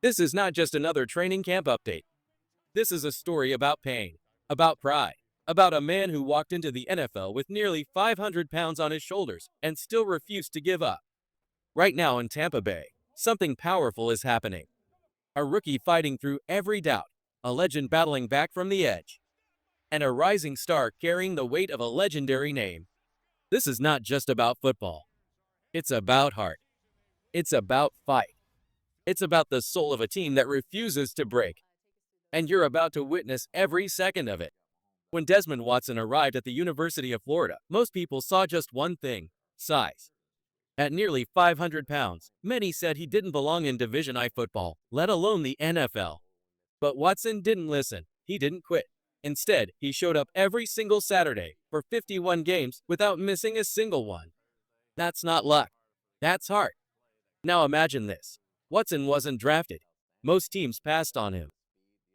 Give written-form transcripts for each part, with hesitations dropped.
This is not just another training camp update. This is a story about pain, about pride, about a man who walked into the NFL with nearly 500 pounds on his shoulders and still refused to give up. Right now in Tampa Bay, something powerful is happening. A rookie fighting through every doubt, a legend battling back from the edge, and a rising star carrying the weight of a legendary name. This is not just about football. It's about heart. It's about fight. It's about the soul of a team that refuses to break. And you're about to witness every second of it. When Desmond Watson arrived at the University of Florida, most people saw just one thing: size. At nearly 500 pounds, many said he didn't belong in Division I football, let alone the NFL. But Watson didn't listen. He didn't quit. Instead, he showed up every single Saturday for 51 games without missing a single one. That's not luck. That's heart. Now imagine this. Watson wasn't drafted. Most teams passed on him.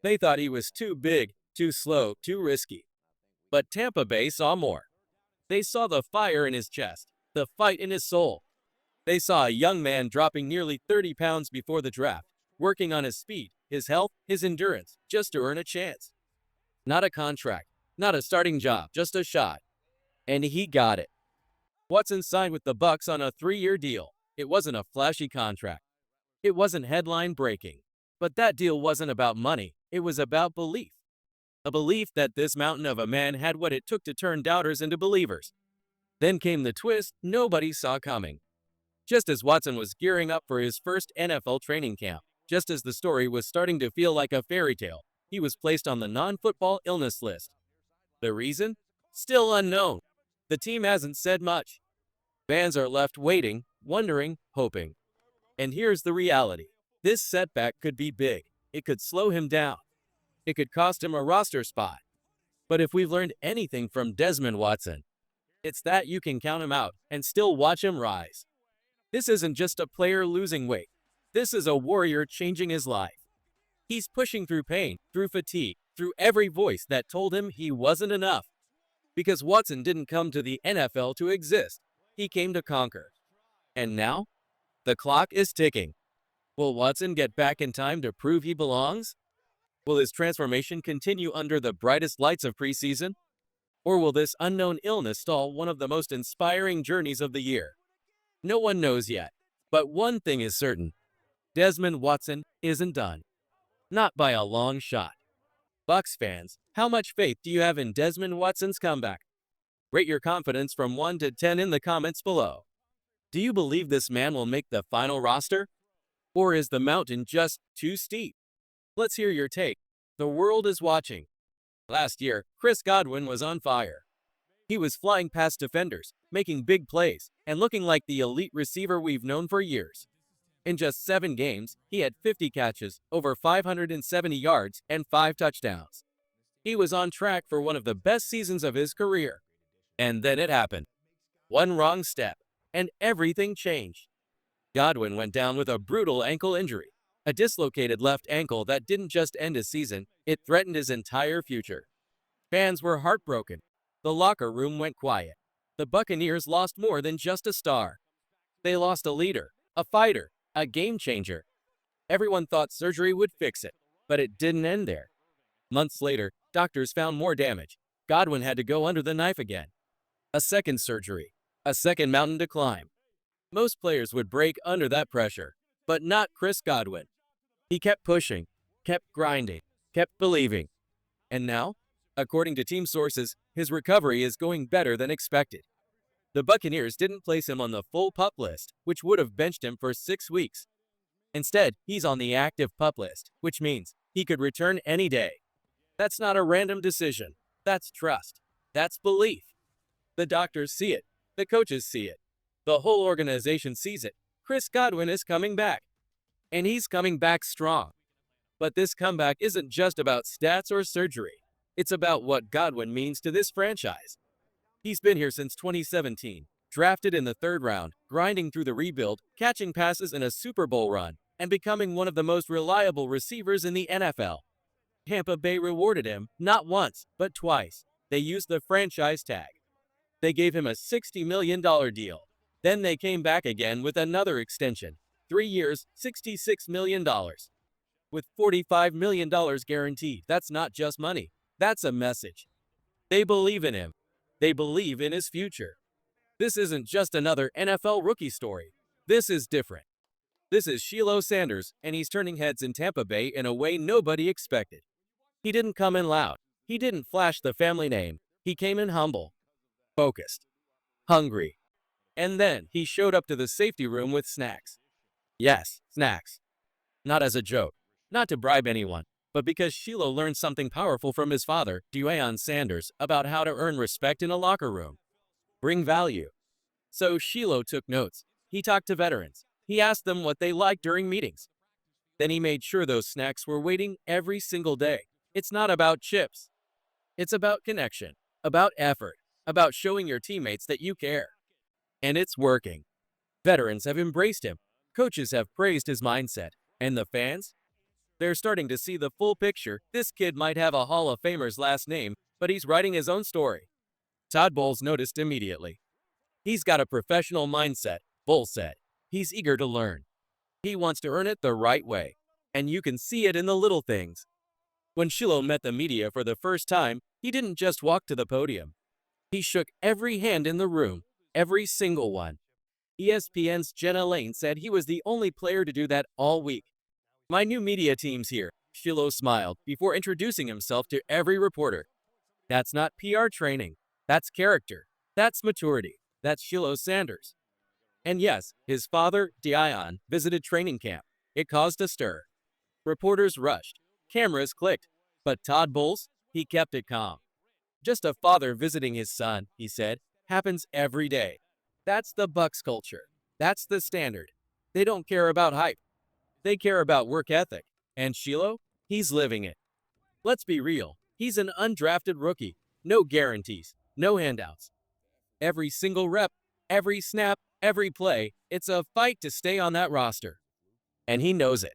They thought he was too big, too slow, too risky. But Tampa Bay saw more. They saw the fire in his chest, the fight in his soul. They saw a young man dropping nearly 30 pounds before the draft, working on his speed, his health, his endurance, just to earn a chance. Not a contract, not a starting job, just a shot. And he got it. Watson signed with the Bucs on a 3-year deal. It wasn't a flashy contract. It wasn't headline-breaking. But that deal wasn't about money. It was about belief. A belief that this mountain of a man had what it took to turn doubters into believers. Then came the twist nobody saw coming. Just as Watson was gearing up for his first NFL training camp, just as the story was starting to feel like a fairy tale, he was placed on the non-football illness list. The reason? Still unknown. The team hasn't said much. Fans are left waiting, wondering, hoping. And here's the reality. This setback could be big. It could slow him down. It could cost him a roster spot. But if we've learned anything from Desmond Watson, it's that you can count him out and still watch him rise. This isn't just a player losing weight. This is a warrior changing his life. He's pushing through pain, through fatigue, through every voice that told him he wasn't enough. Because Watson didn't come to the NFL to exist. He came to conquer. And now, the clock is ticking. Will Watson get back in time to prove he belongs? Will his transformation continue under the brightest lights of preseason? Or will this unknown illness stall one of the most inspiring journeys of the year? No one knows yet. But one thing is certain. Desmond Watson isn't done. Not by a long shot. Bucs fans, how much faith do you have in Desmond Watson's comeback? Rate your confidence from 1 to 10 in the comments below. Do you believe this man will make the final roster? Or is the mountain just too steep? Let's hear your take. The world is watching. Last year, Godwin was on fire. He was flying past defenders, making big plays, and looking like the elite receiver we've known for years. In just 7 games, he had 50 catches, over 570 yards, and 5 touchdowns. He was on track for one of the best seasons of his career. And then it happened. One wrong step, and everything changed. Godwin went down with a brutal ankle injury, a dislocated left ankle that didn't just end his season, it threatened his entire future. Fans were heartbroken. The locker room went quiet. The Buccaneers lost more than just a star. They lost a leader, a fighter, a game changer. Everyone thought surgery would fix it, but it didn't end there. Months later, doctors found more damage. Godwin had to go under the knife again. A second surgery, a second mountain to climb. Most players would break under that pressure, but not Godwin. He kept pushing, kept grinding, kept believing. And now, according to team sources, his recovery is going better than expected. The Buccaneers didn't place him on the full PUP list, which would have benched him for 6 weeks. Instead, he's on the active PUP list, which means he could return any day. That's not a random decision. That's trust. That's belief. The doctors see it. The coaches see it. The whole organization sees it. Godwin is coming back. And he's coming back strong. But this comeback isn't just about stats or surgery. It's about what Godwin means to this franchise. He's been here since 2017, drafted in the 3rd round, grinding through the rebuild, catching passes in a Super Bowl run, and becoming one of the most reliable receivers in the NFL. Tampa Bay rewarded him, not once, but twice. They used the franchise tag. They gave him a $60 million deal. Then they came back again with another extension. 3 years, $66 million. with $45 million guaranteed. That's not just money. That's a message. They believe in him. They believe in his future. This isn't just another NFL rookie story. This is different. This is Shilo Sanders, and he's turning heads in Tampa Bay in a way nobody expected. He didn't come in loud. He didn't flash the family name. He came in humble, focused, hungry. And then he showed up to the safety room with snacks. Yes, snacks. Not as a joke, not to bribe anyone, but because Shilo learned something powerful from his father, Desmond Sanders, about how to earn respect in a locker room. Bring value. So Shilo took notes. He talked to veterans. He asked them what they liked during meetings. Then he made sure those snacks were waiting every single day. It's not about chips. It's about connection, about effort, about showing your teammates that you care. And it's working. Veterans have embraced him. Coaches have praised his mindset. And the fans? They're starting to see the full picture. This kid might have a Hall of Famer's last name, but he's writing his own story. Todd Bowles noticed immediately. He's got a professional mindset, Bowles said. He's eager to learn. He wants to earn it the right way. And you can see it in the little things. When Shilo met the media for the first time, he didn't just walk to the podium. He shook every hand in the room, every single one. ESPN's Jenna Lane said he was the only player to do that all week. My new media team's here, Shilo smiled before introducing himself to every reporter. That's not PR training. That's character. That's maturity. That's Shilo Sanders. And yes, his father, Dion, visited training camp. It caused a stir. Reporters rushed. Cameras clicked. But Todd Bowles, he kept it calm. Just a father visiting his son, he said, happens every day. That's the Bucs culture. That's the standard. They don't care about hype. They care about work ethic. And Shilo? He's living it. Let's be real. He's an undrafted rookie. No guarantees. No handouts. Every single rep, every snap, every play, it's a fight to stay on that roster. And he knows it.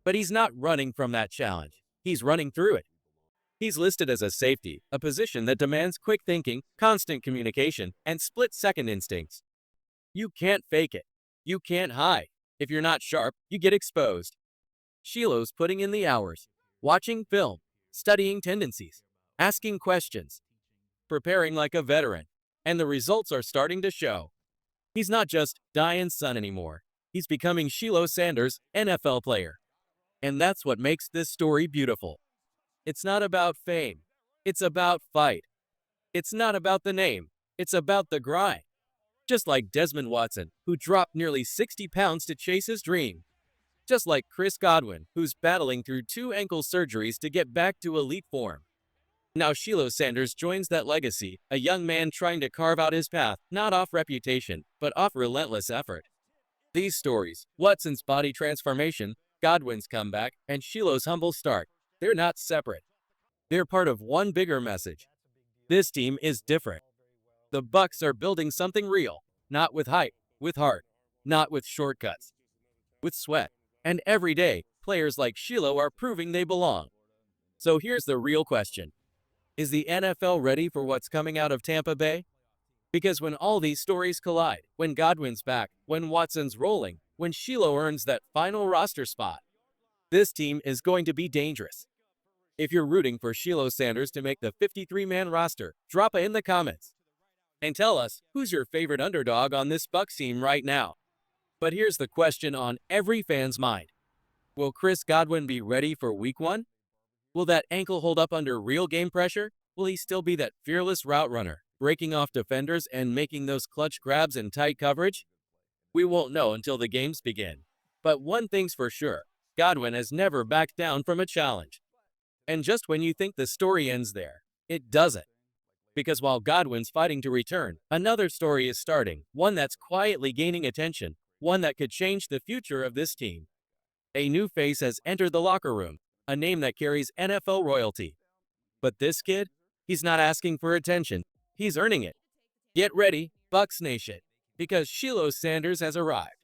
But he's not running from that challenge. He's running through it. He's listed as a safety, a position that demands quick thinking, constant communication, and split-second instincts. You can't fake it. You can't hide. If you're not sharp, you get exposed. Shilo's putting in the hours, watching film, studying tendencies, asking questions, preparing like a veteran, and the results are starting to show. He's not just Dion's son anymore. He's becoming Shilo Sanders, NFL player. And that's what makes this story beautiful. It's not about fame. It's about fight. It's not about the name. It's about the grind. Just like Desmond Watson, who dropped nearly 60 pounds to chase his dream. Just like Godwin, who's battling through 2 ankle surgeries to get back to elite form. Now Shilo Sanders joins that legacy, a young man trying to carve out his path, not off reputation, but off relentless effort. These stories, Watson's body transformation, Godwin's comeback, and Shilo's humble start, they're not separate. They're part of one bigger message. This team is different. The Bucs are building something real, not with hype, with heart, not with shortcuts, with sweat. And every day, players like Shilo are proving they belong. So here's the real question. Is the NFL ready for what's coming out of Tampa Bay? Because when all these stories collide, when Godwin's back, when Watson's rolling, when Shilo earns that final roster spot, this team is going to be dangerous. If you're rooting for Shilo Sanders to make the 53-man roster, drop it in the comments. And tell us, who's your favorite underdog on this Bucs team right now? But here's the question on every fan's mind. Will Godwin be ready for Week 1? Will that ankle hold up under real game pressure? Will he still be that fearless route runner, breaking off defenders and making those clutch grabs in tight coverage? We won't know until the games begin. But one thing's for sure, Godwin has never backed down from a challenge. And just when you think the story ends there, it doesn't. Because while Godwin's fighting to return, another story is starting, one that's quietly gaining attention, one that could change the future of this team. A new face has entered the locker room, a name that carries NFL royalty. But this kid, he's not asking for attention, he's earning it. Get ready, Bucs Nation, because Shilo Sanders has arrived.